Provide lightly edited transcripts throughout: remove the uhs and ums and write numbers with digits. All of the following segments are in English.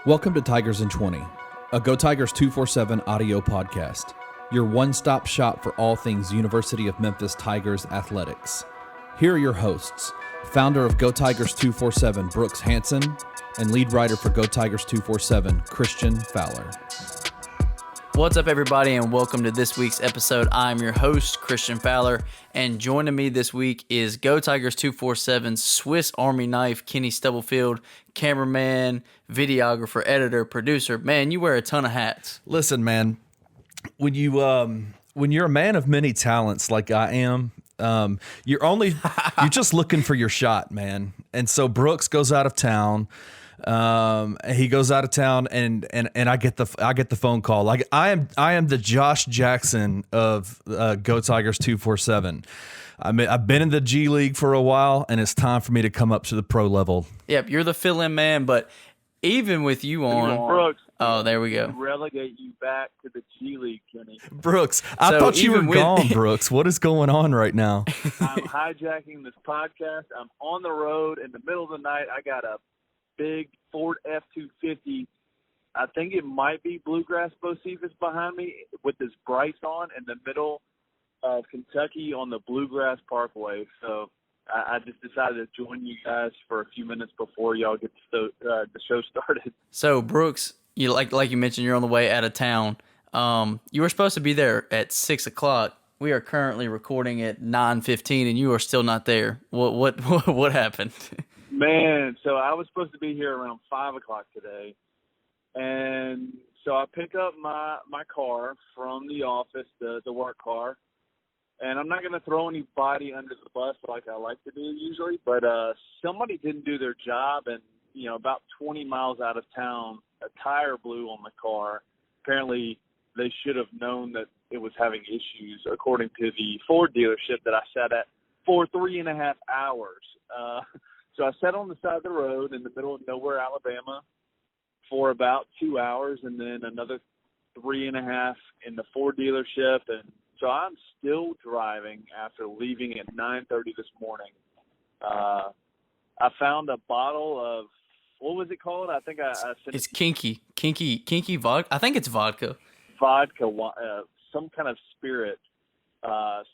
Welcome to Tigers in 20, a GoTigers247 audio podcast, your one-stop shop for all things University of Memphis Tigers athletics. Here are your hosts, founder of GoTigers247 Brooks Hansen, and lead writer for GoTigers247 Christian Fowler. What's up, everybody, and welcome to this week's episode. I'm your host, Christian Fowler, and joining me this week is GoTigers247's Swiss Army knife, Kenny Stubblefield, cameraman, videographer, editor, producer. Man, you wear a ton of hats. Listen, man, when you're a man of many talents like I am, you're just looking for your shot, man. And so Brooks goes out of town. He goes out of town and I get the phone call. Like I am the Josh Jackson of GoTigers247. I've been in the G League for a while, and it's time for me to come up to the pro level. Yep, you're the fill-in man, but even with you on, Brooks, there we go. Relegate you back to the G League, Kenny. Brooks, I thought you were gone, Brooks. What is going on right now? I'm hijacking this podcast. I'm on the road in the middle of the night. I got a big Ford F-250. I think it might be Bluegrass Bocephus behind me with this Bryce on in the middle of Kentucky on the Bluegrass Parkway. So I just decided to join you guys for a few minutes before y'all get the show started. So Brooks, you like you mentioned, you're on the way out of town. You were supposed to be there at 6 o'clock. We are currently recording at 9:15, and you are still not there. What happened? Man, so I was supposed to be here around 5 o'clock today, and so I pick up my car from the office, the work car, and I'm not going to throw anybody under the bus like I like to do usually, but somebody didn't do their job, and about 20 miles out of town, a tire blew on the car. Apparently, they should have known that it was having issues, according to the Ford dealership that I sat at for 3.5 hours. So I sat on the side of the road in the middle of nowhere, Alabama, for about 2 hours, and then another 3.5 in the Ford dealership. And so I'm still driving after leaving at 9:30 this morning. I found a bottle of, what was it called? I think I said it's kinky vodka. I think it's vodka. Vodka, some kind of spirit.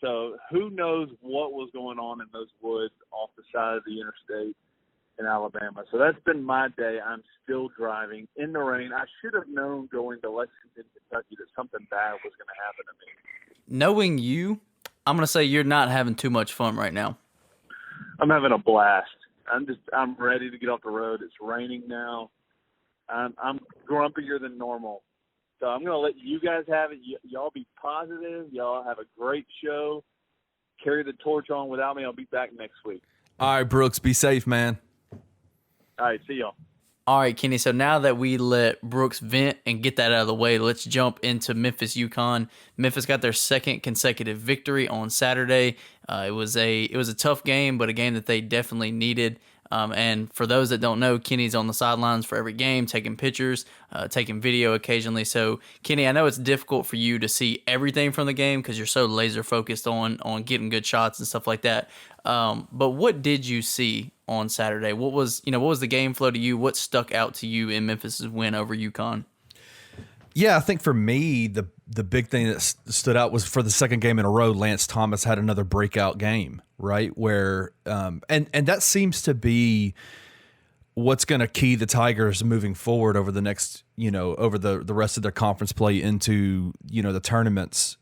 So who knows what was going on in those woods off the side of the interstate in Alabama. So that's been my day. I'm still driving in the rain. I should have known going to Lexington, Kentucky, that something bad was going to happen to me. Knowing you, I'm going to say you're not having too much fun right now. I'm having a blast. I'm ready to get off the road. It's raining now. I'm grumpier than normal. So I'm going to let you guys have it. Y'all be positive. Y'all have a great show. Carry the torch on without me. I'll be back next week. All right, Brooks, be safe, man. All right, see y'all. All right, Kenny, so now that we let Brooks vent and get that out of the way, let's jump into Memphis, UConn. Memphis got their second consecutive victory on Saturday. It was a tough game, but a game that they definitely needed. And for those that don't know, Kenny's on the sidelines for every game, taking pictures, taking video occasionally. So, Kenny, I know it's difficult for you to see everything from the game because you're so laser focused on getting good shots and stuff like that. But what did you see on Saturday? What was the game flow to you? What stuck out to you in Memphis' win over UConn? Yeah, I think for me, the big thing that stood out was for the second game in a row, Lance Thomas had another breakout game, right? Where and that seems to be what's going to key the Tigers moving forward over the next, over the rest of their conference play into, the tournaments,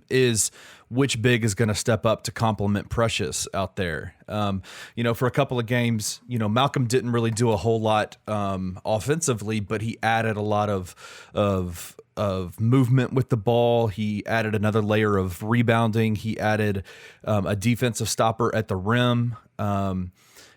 is which big is going to step up to complement Precious out there. For a couple of games, Malcolm didn't really do a whole lot offensively, but he added a lot of movement with the ball. He added another layer of rebounding. He added a defensive stopper at the rim.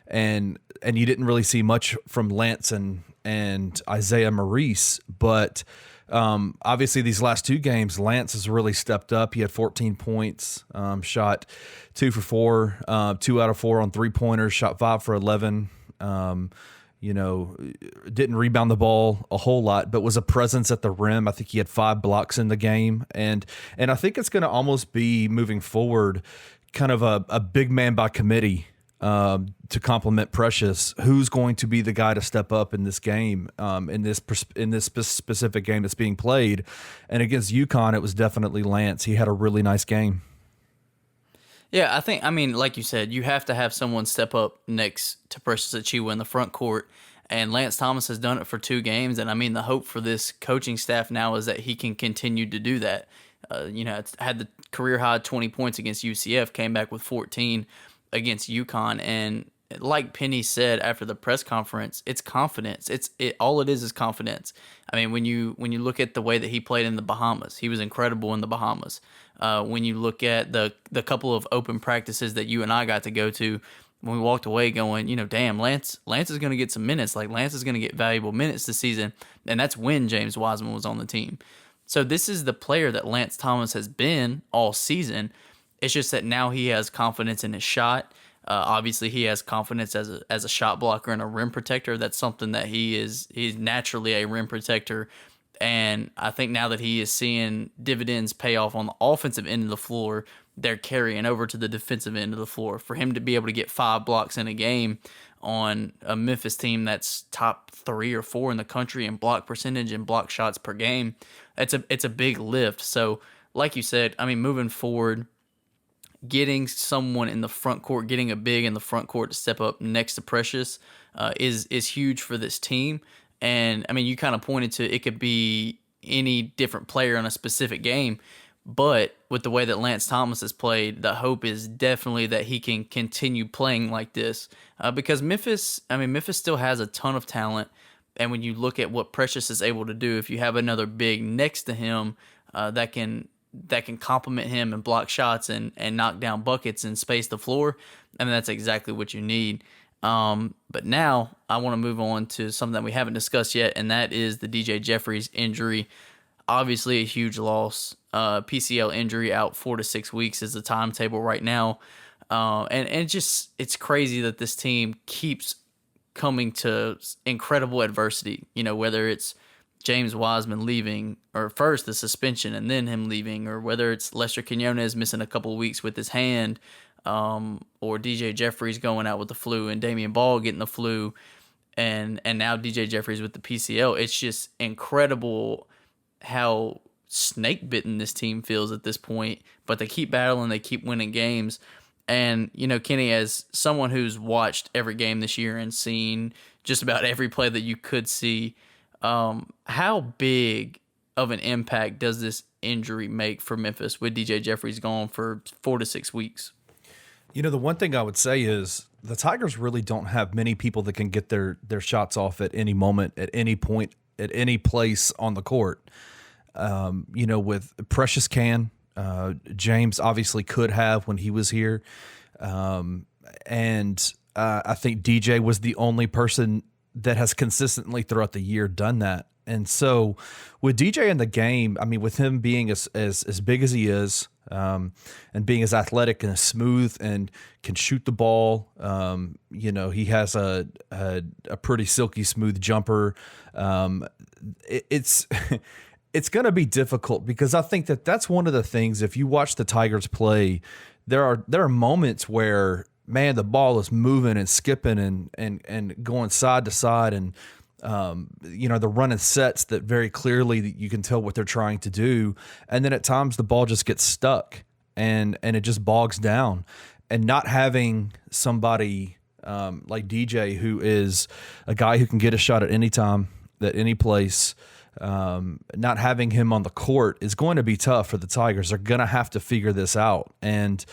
And you didn't really see much from Lance and Isaiah Maurice, but obviously these last two games, Lance has really stepped up. He had 14 points, shot 2 for 4, 2 out of 4 on 3-pointers, shot 5 for 11. Didn't rebound the ball a whole lot, but was a presence at the rim. I think he had 5 blocks in the game, and I think it's going to almost be moving forward, kind of a big man by committee to complement Precious. Who's going to be the guy to step up in this game, in this specific game that's being played? And against UConn, it was definitely Lance. He had a really nice game. Yeah, I mean, like you said, you have to have someone step up next to Precious Achiuwa in the front court. And Lance Thomas has done it for 2 games. And I mean, the hope for this coaching staff now is that he can continue to do that. It's had the career high 20 points against UCF, came back with 14 against UConn. And like Penny said after the press conference, it's confidence. All it is confidence. I mean, when you look at the way that he played in the Bahamas, he was incredible in the Bahamas. When you look at the couple of open practices that you and I got to go to, when we walked away going, damn, Lance is going to get some minutes. Like, Lance is going to get valuable minutes this season. And that's when James Wiseman was on the team. So this is the player that Lance Thomas has been all season. It's just that now he has confidence in his shot. Obviously, he has confidence as a shot blocker and a rim protector. That's something that he's naturally a rim protector. And I think now that he is seeing dividends pay off on the offensive end of the floor, they're carrying over to the defensive end of the floor. For him to be able to get 5 blocks in a game on a Memphis team that's top 3 or 4 in the country in block percentage and block shots per game, it's a big lift. So, like you said, I mean, moving forward, getting someone in the front court, getting a big in the front court to step up next to Precious is huge for this team. And, I mean, you kind of pointed to it could be any different player on a specific game. But with the way that Lance Thomas has played, the hope is definitely that he can continue playing like this. Because Memphis still has a ton of talent. And when you look at what Precious is able to do, if you have another big next to him that can complement him and block shots and knock down buckets and space the floor, I mean, that's exactly what you need. But now I want to move on to something that we haven't discussed yet, and that is the DJ Jeffries injury. Obviously a huge loss. PCL injury, out 4 to 6 weeks is the timetable right now. And it's crazy that this team keeps coming to incredible adversity, whether it's James Wiseman leaving, or first the suspension and then him leaving, or whether it's Lester Quinones missing a couple of weeks with his hand, or DJ Jeffries going out with the flu and Damian Ball getting the flu, and now DJ Jeffries with the PCL. It's just incredible how snake bitten this team feels at this point, but they keep battling, they keep winning games. And, Kenny, as someone who's watched every game this year and seen just about every play that you could see, how big of an impact does this injury make for Memphis with DJ Jeffries gone for 4 to 6 weeks? The one thing I would say is the Tigers really don't have many people that can get their shots off at any moment, at any point, at any place on the court. With Precious can, James obviously could have when he was here. And I think DJ was the only person that has consistently throughout the year done that. And so with DJ in the game, I mean, with him being as big as he is, and being as athletic and as smooth and can shoot the ball, he has a pretty silky smooth jumper. It's going to be difficult because I think that's one of the things. If you watch the Tigers play, there are moments where, man, the ball is moving and skipping and going side to side, and they're running sets that very clearly you can tell what they're trying to do. And then at times the ball just gets stuck and it just bogs down. And not having somebody like DJ, who is a guy who can get a shot at any time, at any place, not having him on the court is going to be tough for the Tigers. They're going to have to figure this out. And,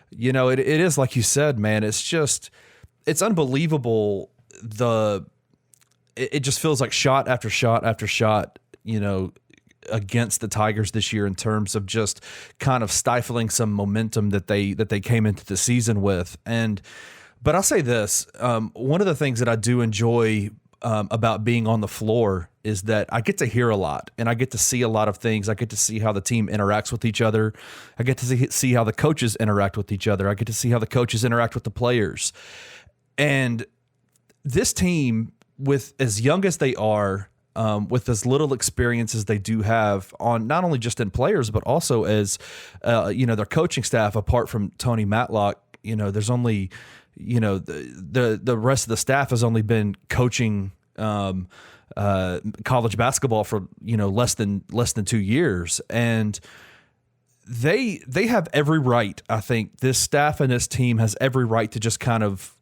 it is like you said, man, it's unbelievable. It just feels like shot after shot after shot, against the Tigers this year in terms of just kind of stifling some momentum that they came into the season with. But I'll say this, one of the things that I do enjoy about being on the floor is that I get to hear a lot and I get to see a lot of things. I get to see how the team interacts with each other. I get to see how the coaches interact with each other. I get to see how the coaches interact with the players. And this team, with as young as they are, with as little experience as they do have on not only just in players, but also as, their coaching staff, apart from Tony Matlock, there's only, the rest of the staff has only been coaching college basketball for less than 2 years, and they have every right. I think this staff and this team has every right to just kind of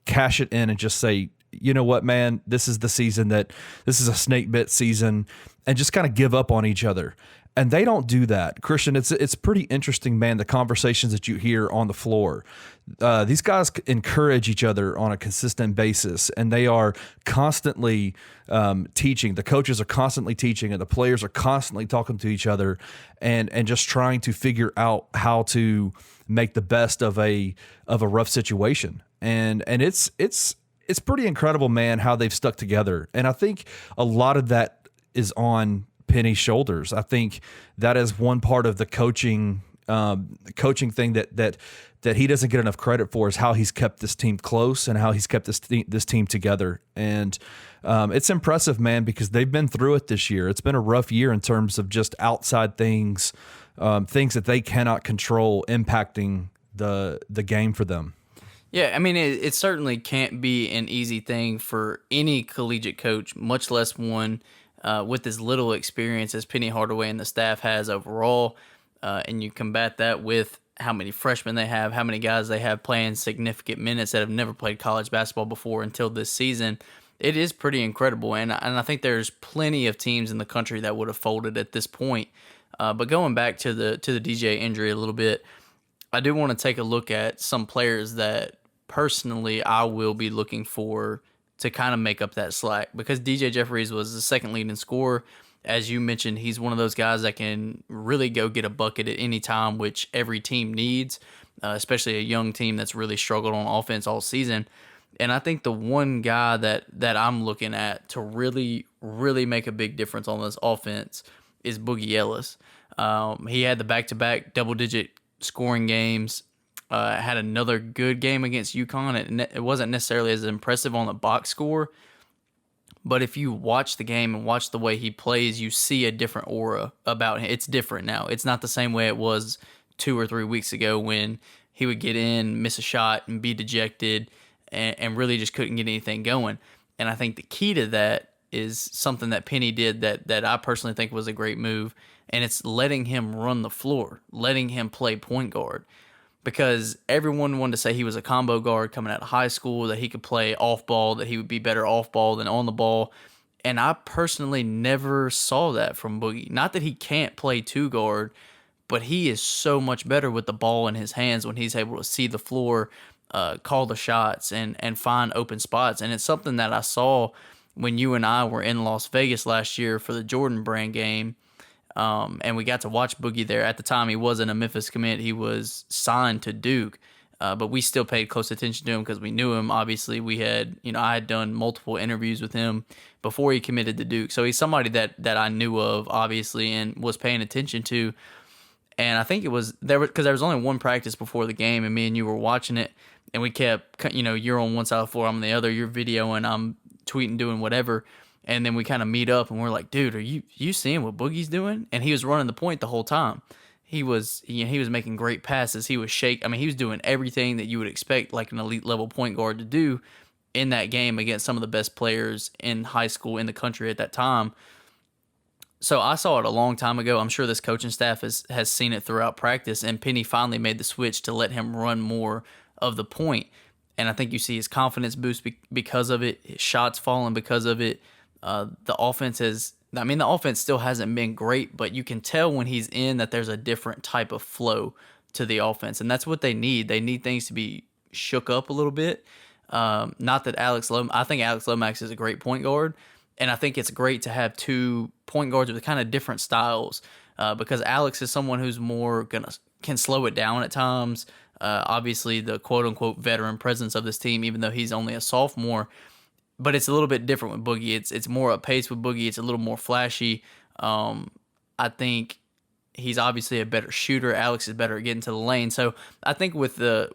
cash it in and just say, you know what, man, this is the season this is a snake bit season, and just kind of give up on each other. And they don't do that. Christian, it's pretty interesting, man, the conversations that you hear on the floor. These guys encourage each other on a consistent basis, and they are constantly teaching. The coaches are constantly teaching, and the players are constantly talking to each other and just trying to figure out how to make the best of a rough situation. And it's pretty incredible, man, how they've stuck together. And I think a lot of that is on Penny's shoulders. I think that is one part of the coaching thing that he doesn't get enough credit for, is how he's kept this team close and how he's kept this team together. And it's impressive, man, because they've been through it this year. It's been a rough year in terms of just outside things, things that they cannot control impacting the game for them. Yeah, I mean, it certainly can't be an easy thing for any collegiate coach, much less one with as little experience as Penny Hardaway and the staff has overall. And you combat that with how many freshmen they have, how many guys they have playing significant minutes that have never played college basketball before until this season. It is pretty incredible, and I think there's plenty of teams in the country that would have folded at this point. But going back to the DJ injury a little bit, I do want to take a look at some players that personally I will be looking for to kind of make up that slack, because DJ Jeffries was the second leading scorer. As you mentioned, he's one of those guys that can really go get a bucket at any time, which every team needs, especially a young team that's really struggled on offense all season. And I think the one guy that I'm looking at to really, really make a big difference on this offense is Boogie Ellis. He had the back-to-back double-digit scoring games, had another good game against UConn. It wasn't necessarily as impressive on the box score, but if you watch the game and watch the way he plays, you see a different aura about him. It's different now. It's not the same way it was 2 or 3 weeks ago when he would get in, miss a shot, and be dejected and really just couldn't get anything going. And I think the key to that is something that Penny did that I personally think was a great move, and it's letting him run the floor, letting him play point guard. Because everyone wanted to say he was a combo guard coming out of high school, that he could play off ball, that he would be better off ball than on the ball. And I personally never saw that from Boogie. Not that he can't play two guard, but he is so much better with the ball in his hands when he's able to see the floor, call the shots, and find open spots. And it's something that I saw when you and I were in Las Vegas last year for the Jordan Brand game. And we got to watch Boogie there. At the time, he wasn't a Memphis commit. He was signed to Duke, but we still paid close attention to him because we knew him. Obviously, I had done multiple interviews with him before he committed to Duke. So he's somebody that I knew of, obviously, and was paying attention to. And I think it was because there was only one practice before the game, and me and you were watching it, and we kept, you're on one side of the floor, I'm on the other, you're videoing, I'm tweeting, doing whatever. And then we kind of meet up and we're like, dude, are you seeing what Boogie's doing? And he was running the point the whole time. He was making great passes. He was he was doing everything that you would expect like an elite level point guard to do in that game against some of the best players in high school in the country at that time. So I saw it a long time ago. I'm sure this coaching staff has seen it throughout practice, and Penny finally made the switch to let him run more of the point. And I think you see his confidence boost because of it, his shots falling because of it. The offense the offense still hasn't been great, but you can tell when he's in that there's a different type of flow to the offense, and that's what they need. They need things to be shook up a little bit. Not that I think Alex Lomax is a great point guard, and I think it's great to have two point guards with kind of different styles, because Alex is someone who's more can slow it down at times. Obviously, the quote-unquote veteran presence of this team, even though he's only a sophomore. But it's a little bit different with Boogie. It's more up pace with Boogie. It's a little more flashy. I think he's obviously a better shooter. Alex is better at getting to the lane. So I think with the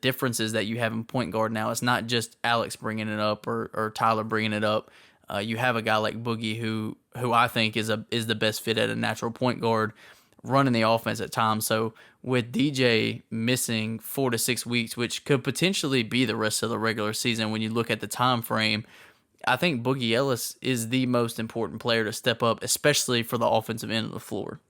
differences that you have in point guard now, it's not just Alex bringing it up or Tyler bringing it up. You have a guy like Boogie who I think is the best fit at a natural point guard running the offense at times. So with DJ missing 4 to 6 weeks, which could potentially be the rest of the regular season when you look at the time frame, I think Boogie Ellis is the most important player to step up, especially for the offensive end of the floor.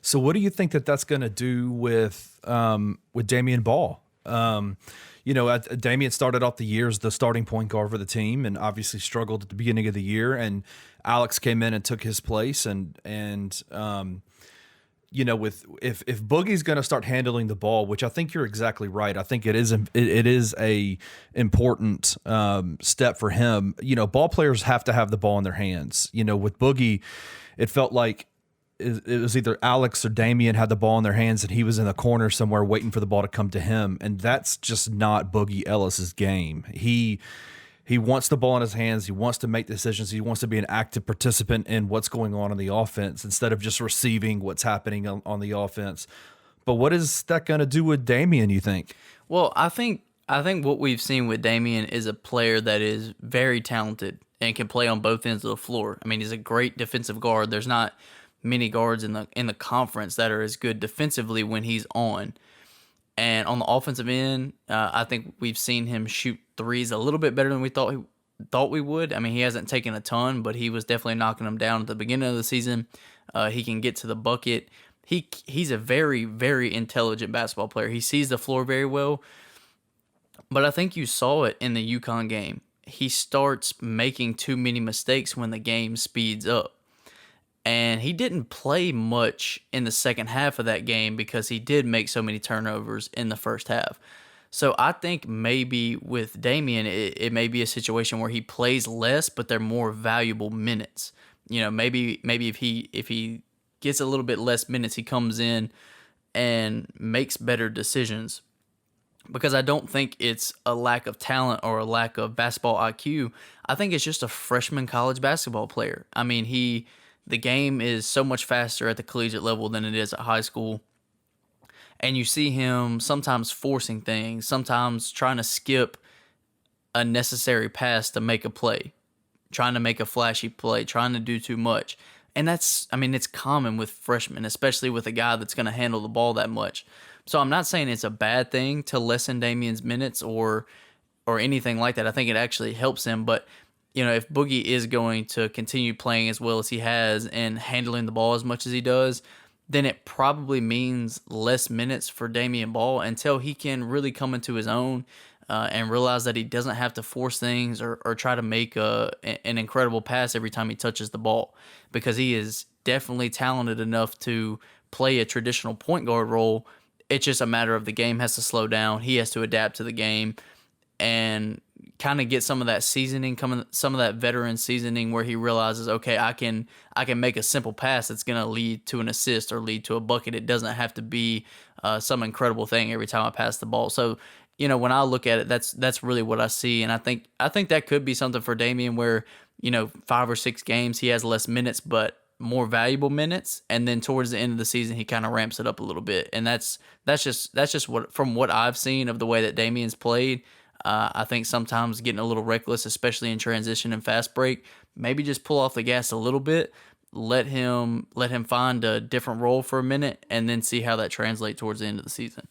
So what do you think that's going to do with Damian Ball? Damian started off the year as the starting point guard for the team and obviously struggled at the beginning of the year, and Alex came in and took his place. And if Boogie's going to start handling the ball, which I think you're exactly right. I think it is a important step for him. Ball players have to have the ball in their hands. With Boogie, it felt like it was either Alex or Damian had the ball in their hands and he was in the corner somewhere waiting for the ball to come to him. And that's just not Boogie Ellis's game. He wants the ball in his hands. He wants to make decisions. He wants to be an active participant in what's going on in the offense instead of just receiving what's happening on the offense. But what is that going to do with Damian, you think? Well, I think what we've seen with Damian is a player that is very talented and can play on both ends of the floor. I mean, he's a great defensive guard. There's not many guards in the conference that are as good defensively when he's on. And on the offensive end, I think we've seen him shoot threes a little bit better than we thought we would. I mean, he hasn't taken a ton, but he was definitely knocking them down at the beginning of the season. He can get to the bucket. He's a very, very intelligent basketball player. He sees the floor very well. But I think you saw it in the UConn game. He starts making too many mistakes when the game speeds up. And he didn't play much in the second half of that game because he did make so many turnovers in the first half. So I think maybe with Damian, it may be a situation where he plays less, but they're more valuable minutes. Maybe if he gets a little bit less minutes, he comes in and makes better decisions. Because I don't think it's a lack of talent or a lack of basketball IQ. I think it's just a freshman college basketball player. I mean, the game is so much faster at the collegiate level than it is at high school. And you see him sometimes forcing things, sometimes trying to skip a necessary pass to make a play, trying to make a flashy play, trying to do too much. And it's common with freshmen, especially with a guy that's going to handle the ball that much. So I'm not saying it's a bad thing to lessen Damian's minutes or anything like that. I think it actually helps him. But if Boogie is going to continue playing as well as he has and handling the ball as much as he does, then it probably means less minutes for Damian Ball until he can really come into his own and realize that he doesn't have to force things or try to make an incredible pass every time he touches the ball, because he is definitely talented enough to play a traditional point guard role. It's just a matter of the game has to slow down. He has to adapt to the game and kind of get some of that seasoning, some of that veteran seasoning where he realizes, okay, I can make a simple pass that's going to lead to an assist or lead to a bucket. It doesn't have to be some incredible thing every time I pass the ball. So, when I look at it, that's really what I see. And I think that could be something for Damian where, 5 or 6 games, he has less minutes, but more valuable minutes. And then towards the end of the season, he kind of ramps it up a little bit. And that's just what, from what I've seen of the way that Damian's played, I think sometimes getting a little reckless, especially in transition and fast break, maybe just pull off the gas a little bit, let him find a different role for a minute, and then see how that translates towards the end of the season.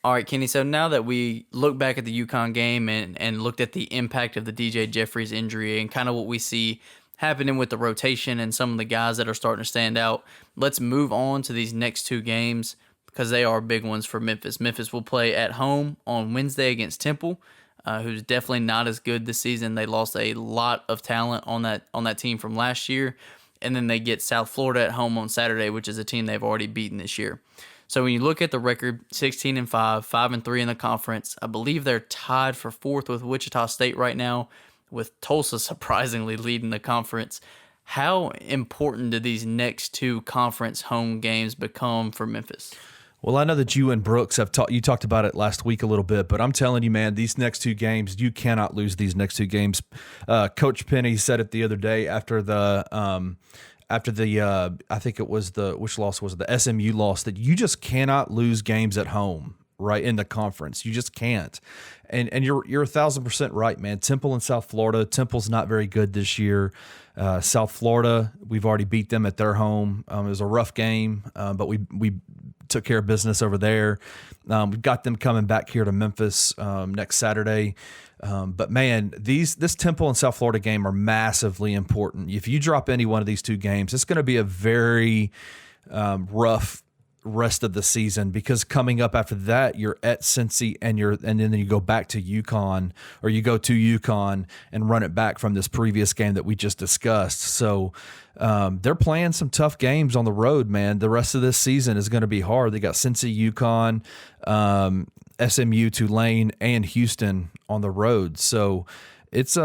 All right, Kenny, so now that we look back at the UConn game and looked at the impact of the DJ Jeffries injury and kind of what we see happening with the rotation and some of the guys that are starting to stand out, let's move on to these next 2 games, because they are big ones for Memphis. Memphis will play at home on Wednesday against Temple, who's definitely not as good this season. They lost a lot of talent on that team from last year. And then they get South Florida at home on Saturday, which is a team they've already beaten this year. So when you look at the record, 16-5, 5-3 in the conference, I believe they're tied for 4th with Wichita State right now, with Tulsa surprisingly leading the conference. How important do these next 2 conference home games become for Memphis? Well, I know that you and Brooks you talked about it last week a little bit, but I'm telling you, man, these next 2 games, you cannot lose these next 2 games. Coach Penny said it the other day after the I think it was which loss was it? The SMU loss, that you just cannot lose games at home, right, in the conference. You just can't. And you're 1,000% right, man. Temple and South Florida. Temple's not very good this year. South Florida, we've already beat them at their home. It was a rough game, but we took care of business over there. We've got them coming back here to Memphis next Saturday. But man, this Temple and South Florida game are massively important. If you drop any one of these two games, it's going to be a very rough rest of the season, because coming up after that, you're at Cincy and then you go back to UConn, or you go to UConn and run it back from this previous game that we just discussed. So they're playing some tough games on the road, man. The rest of this season is going to be hard. They got Cincy, UConn, SMU, Tulane, and Houston on the road. So it's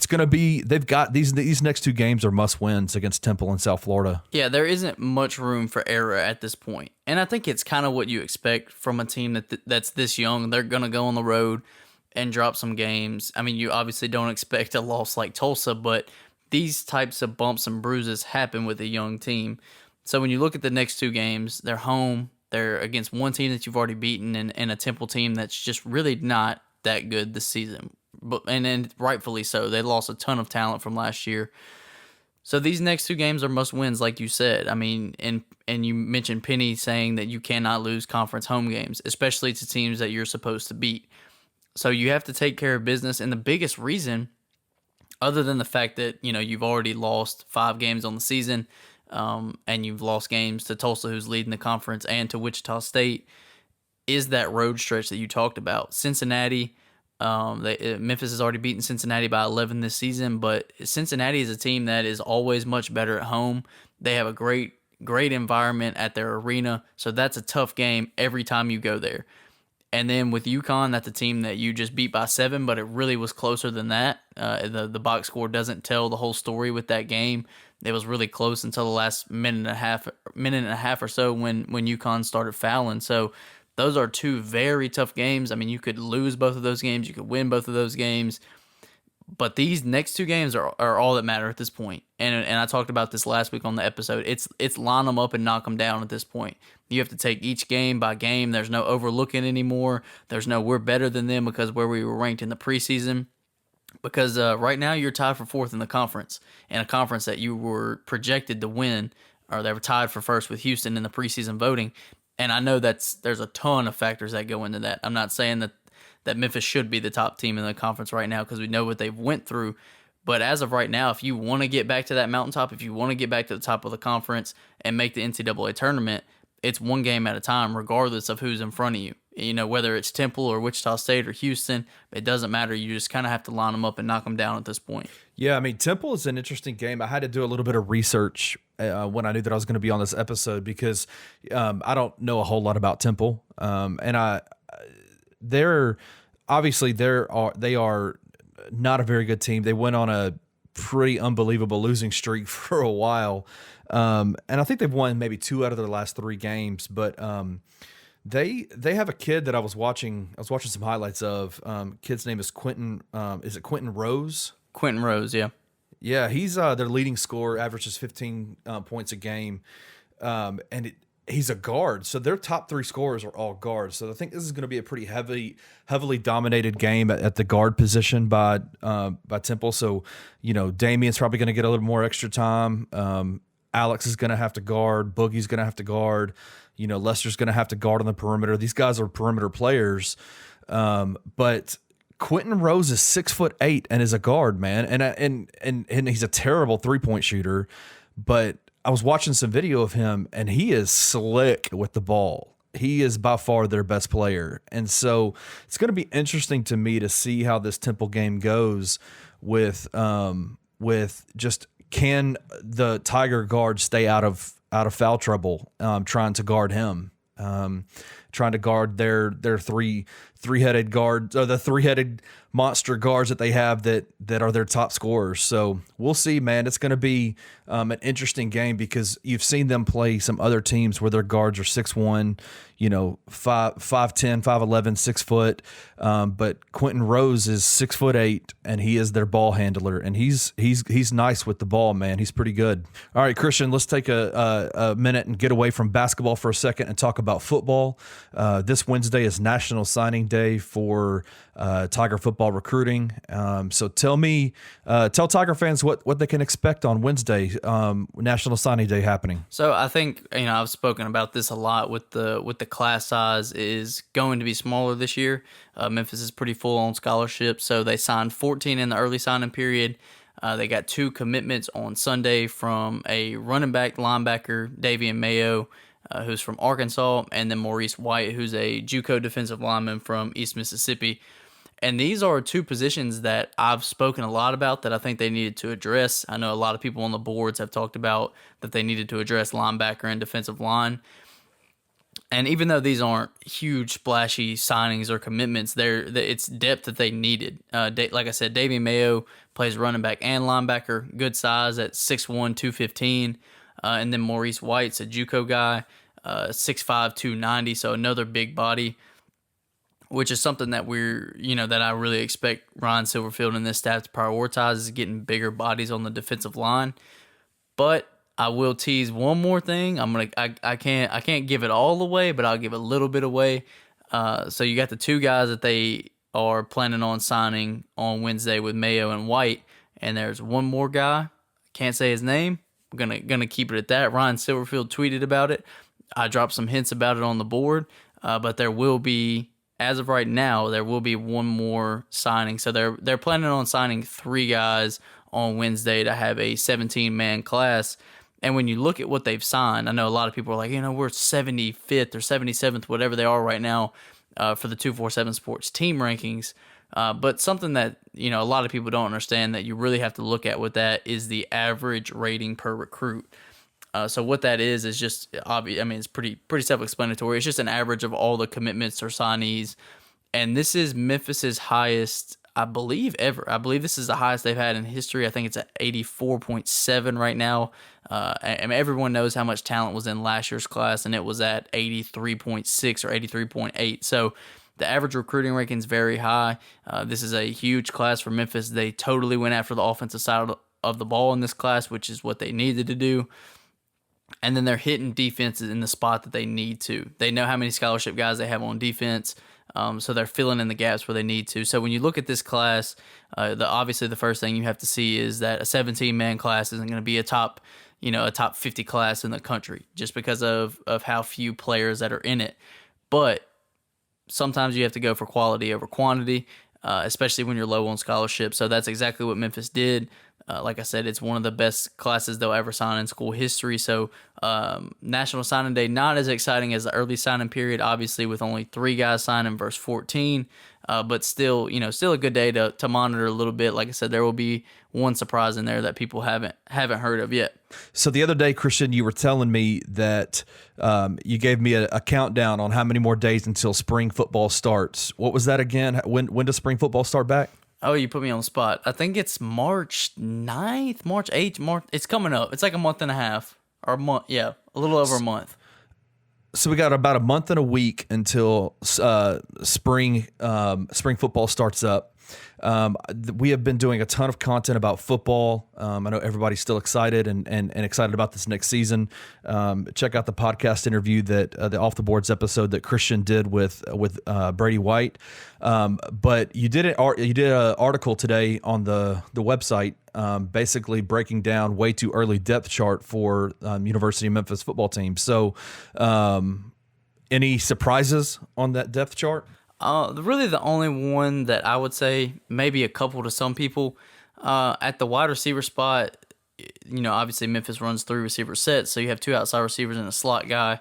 going to be, they've got these next two games are must wins against Temple and South Florida. Yeah, there isn't much room for error at this point. And I think it's kind of what you expect from a team that's this young. They're going to go on the road and drop some games. I mean, you obviously don't expect a loss like Tulsa, but these types of bumps and bruises happen with a young team. So when you look at the next two games, they're home. They're against one team that you've already beaten and a Temple team that's just really not that good this season. And rightfully so. They lost a ton of talent from last year. So these next two games are must wins, like you said. I mean, and you mentioned Penny saying that you cannot lose conference home games, especially to teams that you're supposed to beat. So you have to take care of business. And the biggest reason, other than the fact that, you've already lost 5 games on the season, and you've lost games to Tulsa, who's leading the conference, and to Wichita State, is that road stretch that you talked about. Cincinnati, Memphis has already beaten Cincinnati by 11 this season, but Cincinnati is a team that is always much better at home. They have a great environment at their arena, so that's a tough game every time you go there. And then with UConn, that's a team that you just beat by 7, but it really was closer than that. The box score doesn't tell the whole story with that game. It was really close until the last minute and a half or so when UConn started fouling. So those are two very tough games. I mean, you could lose both of those games. You could win both of those games. But these next two games are all that matter at this point. And I talked about this last week on the episode. It's line them up and knock them down at this point. You have to take each game by game. There's no overlooking anymore. There's no we're better than them because where we were ranked in the preseason. Because right now you're tied for 4th in the conference. And a conference that you were projected to win, or they were tied for 1st with Houston in the preseason voting. And I know there's a ton of factors that go into that. I'm not saying that Memphis should be the top team in the conference right now because we know what they've went through. But as of right now, if you want to get back to that mountaintop, if you want to get back to the top of the conference and make the NCAA tournament, it's one game at a time, regardless of who's in front of you. Whether it's Temple or Wichita State or Houston, it doesn't matter. You just kind of have to line them up and knock them down at this point. Yeah, I mean, Temple is an interesting game. I had to do a little bit of research when I knew that I was going to be on this episode because I don't know a whole lot about Temple, and they're obviously they are not a very good team. They went on a pretty unbelievable losing streak for a while, and I think they've won maybe 2 out of their last 3 games, but. They have a kid that I was watching some highlights of. Kid's name is Quentin. Is it Quentin Rose? Quentin Rose, yeah. Yeah, he's their leading scorer, averages 15 points a game, and he's a guard. So their top 3 scorers are all guards. So I think this is going to be a pretty heavily dominated game at the guard position by Temple. So Damien's probably going to get a little more extra time. Alex is going to have to guard. Boogie's going to have to guard. Lester's going to have to guard on the perimeter. These guys are perimeter players. But Quentin Rose is 6'8" and is a guard, man. And he's a terrible 3-point shooter. But I was watching some video of him, and he is slick with the ball. He is by far their best player. And so it's going to be interesting to me to see how this Temple game goes with just can the Tiger guard stay out of foul trouble trying to guard him, trying to guard their three-headed guards, or the 3-headed monster guards that they have that are their top scorers. So we'll see, man. It's going to be an interesting game because you've seen them play some other teams where their guards are 6'1", 5'10", 5'11", 6 foot. But Quentin Rose is 6'8", and he is their ball handler, and he's nice with the ball, man. He's pretty good. All right, Christian, let's take a minute and get away from basketball for a second and talk about football. this Wednesday is National Signing Day for Tiger football recruiting. So tell Tiger fans what they can expect on Wednesday, National Signing Day happening. So I think, I've spoken about this a lot with the class size is going to be smaller this year. Memphis is pretty full on scholarships, so they signed 14 in the early signing period. They got 2 commitments on Sunday from a running back linebacker, Davian Mayo, who's from Arkansas, and then Maurice White, who's a JUCO defensive lineman from East Mississippi. And these are 2 positions that I've spoken a lot about that I think they needed to address. I know a lot of people on the boards have talked about that they needed to address linebacker and defensive line. And even though these aren't huge, splashy signings or commitments, it's depth that they needed. Like I said, Davian Mayo plays running back and linebacker, good size at 6'1", 215. And then Maurice White's a JUCO guy, 6'5", 290, so another big body, which is something that that I really expect Ryan Silverfield and this staff to prioritize, is getting bigger bodies on the defensive line. But I will tease one more thing. I can't give it all away, but I'll give a little bit away. So you got the 2 guys that they are planning on signing on Wednesday with Mayo and White, and there's one more guy. Can't say his name. I'm gonna keep it at that. Ryan Silverfield tweeted about it. I dropped some hints about it on the board, but there will be, as of right now, there will be one more signing. So they're planning on signing 3 guys on Wednesday to have a 17-man class. And when you look at what they've signed, I know a lot of people are like, we're 75th or 77th, whatever they are right now, for the 247 Sports team rankings. But something that, a lot of people don't understand that you really have to look at with that is the average rating per recruit. So what that is just obvious. I mean, it's pretty self-explanatory. It's just an average of all the commitments or signees. And this is Memphis's highest, I believe, ever. I believe this is the highest they've had in history. I think it's at 84.7 right now. I mean, everyone knows how much talent was in last year's class, and it was at 83.6 or 83.8. So the average recruiting ranking is very high. This is a huge class for Memphis. They totally went after the offensive side of the ball in this class, which is what they needed to do. And then they're hitting defenses in the spot that they need to. They know how many scholarship guys they have on defense, so they're filling in the gaps where they need to. So when you look at this class, obviously the first thing you have to see is that a 17-man class isn't going to be a top 50 class in the country just because of how few players that are in it. But sometimes you have to go for quality over quantity, especially when you're low on scholarship. So that's exactly what Memphis did. Like I said, it's one of the best classes they'll ever sign in school history. So National Signing Day, not as exciting as the early signing period, obviously with only 3 guys signing versus 14. But still a good day to monitor a little bit. Like I said, there will be one surprise in there that people haven't heard of yet. So the other day, Christian, you were telling me that you gave me a countdown on how many more days until spring football starts. What was that again? When does spring football start back? Oh, you put me on the spot. I think it's March 9th, March 8th. It's coming up. It's like a month and a half or a month. Yeah, a little over a month. So we got about a month and a week until spring football starts up. We have been doing a ton of content about football. I know everybody's still excited and excited about this next season. Check out the podcast interview that the Off the Boards episode that Christian did with Brady White. But you did an article today on the website, basically breaking down way too early depth chart for University of Memphis football team. So, any surprises on that depth chart? Really the only one that I would say, maybe a couple to some people, at the wide receiver spot, obviously Memphis runs 3 receiver sets, so you have 2 outside receivers and a slot guy.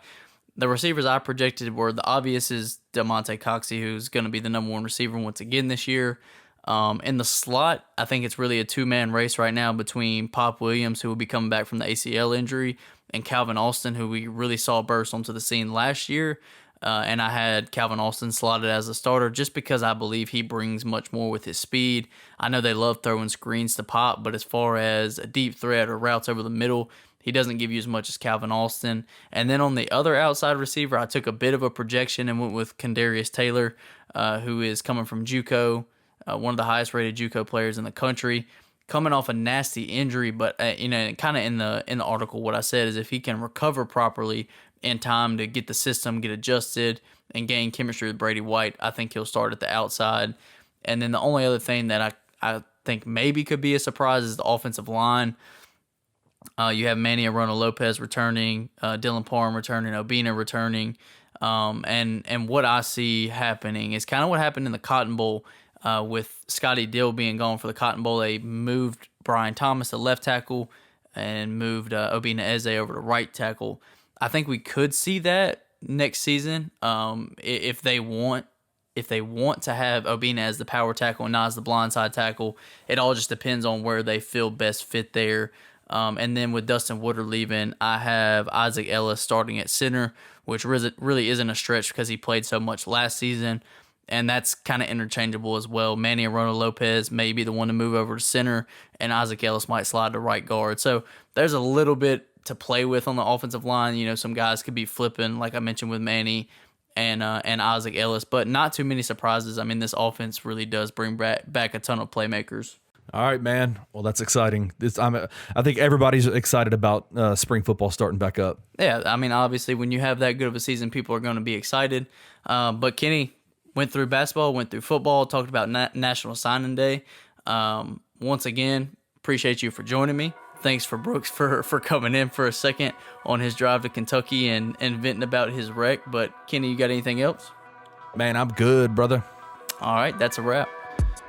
The receivers I projected were, the obvious is DeMonte Coxey, who's going to be the number 1 receiver once again this year. In the slot, I think it's really a 2-man race right now between Pop Williams, who will be coming back from the ACL injury, and Calvin Austin, who we really saw burst onto the scene last year. And I had Calvin Austin slotted as a starter just because I believe he brings much more with his speed. I know they love throwing screens to Pop, but as far as a deep threat or routes over the middle, he doesn't give you as much as Calvin Austin. And then on the other outside receiver, I took a bit of a projection and went with Kendarius Taylor, who is coming from JUCO, one of the highest rated JUCO players in the country, coming off a nasty injury. But kind of in the article, what I said is if he can recover properly in time to get the system, get adjusted, and gain chemistry with Brady White. I think he'll start at the outside. And then the only other thing that I think maybe could be a surprise is the offensive line. You have Manny Arona-Lopez returning, Dylan Parham returning, Obina returning. And what I see happening is kind of what happened in the Cotton Bowl with Scotty Dill being gone for the Cotton Bowl. They moved Brian Thomas to left tackle and moved Obina Eze over to right tackle. I think we could see that next season if they want to have Obina as the power tackle and not as the blindside tackle. It all just depends on where they feel best fit there. And then with Dustin Woodard leaving, I have Isaac Ellis starting at center, which really isn't a stretch because he played so much last season. And that's kind of interchangeable as well. Manny Arona-Lopez may be the one to move over to center, and Isaac Ellis might slide to right guard. So there's a little bit to play with on the offensive line. You know, some guys could be flipping, like I mentioned with Manny and Isaac Ellis, but not too many surprises. I mean, this offense really does bring back a ton of playmakers. All right, man. Well, that's exciting. I think everybody's excited about spring football starting back up. Yeah, I mean, obviously, when you have that good of a season, people are going to be excited. But Kenny went through basketball, went through football, talked about National Signing Day. Once again, appreciate you for joining me. Thanks for Brooks for coming in for a second on his drive to Kentucky and venting about his wreck. But Kenny, you got anything else? Man, I'm good, brother. All right, that's a wrap.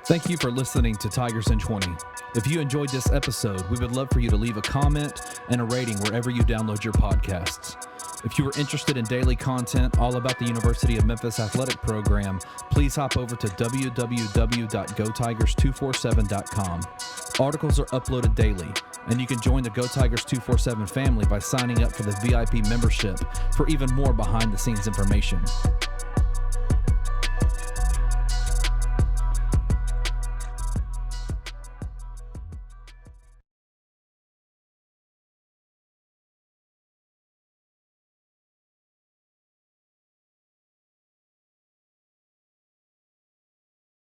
Thank you for listening to Tigers in 20. If you enjoyed this episode, we would love for you to leave a comment and a rating wherever you download your podcasts. If you are interested in daily content all about the University of Memphis athletic program, please hop over to www.GoTigers247.com. Articles are uploaded daily, and you can join the GoTigers247 family by signing up for the VIP membership for even more behind-the-scenes information.